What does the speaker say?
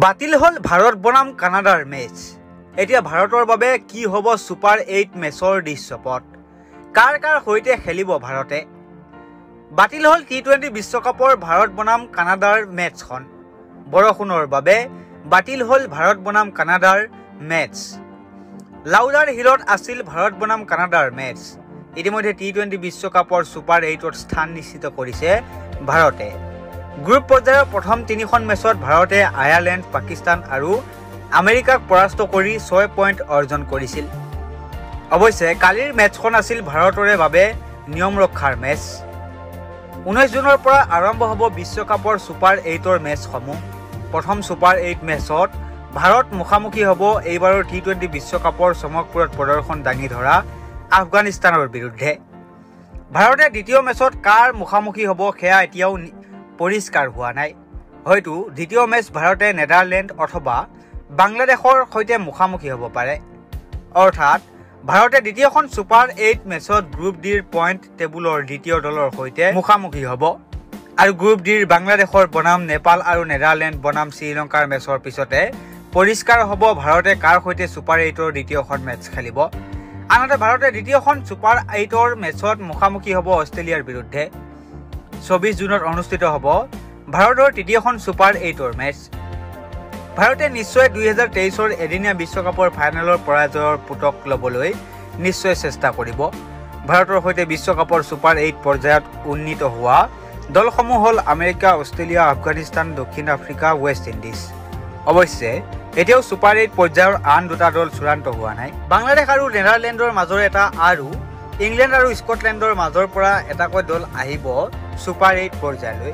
বাতিল হল ভাৰত বনাম কানাডাৰ মেচ। এতিয়া ভাৰতৰ বাবে কি হ'ব সুপাৰ 8 মেচৰ দৃশ্যপট, কাৰ কাৰ সৈতে খেলিব ভাৰতে। বাতিল হল টি20 বিশ্বকাপৰ ভাৰত বনাম কানাডাৰ মেচখন। বৰষুণৰ বাবে বাতিল হল ভাৰত বনাম কানাডাৰ মেচ। লাউডাৰ হিলত আছিল ভাৰত বনাম কানাডাৰ মেচ। ইতিমধ্যে টি20 বিশ্বকাপৰ সুপাৰ 8ত স্থান নিশ্চিত কৰিছে ভাৰতে। গ্ৰুপ পৰ্যায়ৰ প্ৰথম 3খন মেচত ভাৰতে আয়াৰলেণ্ড, পাকিস্তান আৰু আমেৰিকাক পৰাস্ত কৰি 6 পইণ্ট অৰ্জন কৰিছিল। অৱশ্যে কালিৰ মেচখন আছিল ভাৰতৰে বাবে নিয়ম ৰক্ষাৰ মেচ। 19 জুনৰ পৰা আৰম্ভ হ'ব বিশ্বকাপৰ সুপাৰ 8ৰ মেচসমূহ। প্ৰথম সুপাৰ 8 মেচত ভাৰত মুখামুখি হ'ব এইবাৰৰ টি20 বিশ্বকাপৰ চমকপ্ৰদ প্ৰদৰ্শন দাঙি ধৰা আফগানিস্তানৰ বিৰুদ্ধে। ভাৰতে দ্বিতীয় মেচত কাৰ মুখামুখি হ'ব সেয়া এতিয়াও পৰিষ্কাৰ হোৱা নাই। হয়তো দ্বিতীয় মেচ ভাৰতে নেদাৰলেণ্ড অথবা বাংলাদেশৰ সৈতে মুখামুখি হ'ব পাৰে। অৰ্থাৎ ভাৰতে দ্বিতীয়খন সুপাৰ 8 মেচত গ্ৰুপ ডিৰ পইণ্ট টেবুলৰ দ্বিতীয় দলৰ সৈতে মুখামুখি হ'ব। আৰু গ্ৰুপ ডিৰ বাংলাদেশৰ বনাম নেপাল আৰু নেদাৰলেণ্ড বনাম শ্ৰীলংকাৰ মেচৰ পিছতে পৰিষ্কাৰ হ'ব ভাৰতে কাৰ সৈতে সুপাৰ 8ৰ দ্বিতীয়খন মেচ খেলিব। আনহাতে ভাৰতে দ্বিতীয়খন সুপাৰ 8ৰ মেচত মুখামুখি হ'ব অষ্ট্ৰেলিয়াৰ বিৰুদ্ধে। 24 জুনত অনুষ্ঠিত হ'ব ভাৰতৰ তৃতীয়খন সুপাৰ 8ৰ মেচ। ভাৰতে নিশ্চয় 2023ৰ এদিনীয়া বিশ্বকাপৰ ফাইনেলৰ পৰাজয়ৰ পুতক ল'বলৈ নিশ্চয় চেষ্টা কৰিব। ভাৰতৰ সৈতে বিশ্বকাপৰ সুপাৰ 8 পৰ্যায়ত উন্নীত হোৱা দলসমূহ হ'ল আমেৰিকা, অষ্ট্ৰেলিয়া, আফগানিস্তান, দক্ষিণ আফ্ৰিকা, ৱেষ্ট ইণ্ডিজ। অৱশ্যে এতিয়াও সুপাৰ 8 পৰ্যায়ৰ আন দুটা দল চূড়ান্ত হোৱা নাই। বাংলাদেশ আৰু নেদাৰলেণ্ডৰ মাজৰ এটা আৰু ইংলেণ্ড আৰু স্কটলেণ্ডৰ মাজৰ পৰা এটাকৈ দল আহিব সুপাৰ 8 পৰ্যায়লৈ।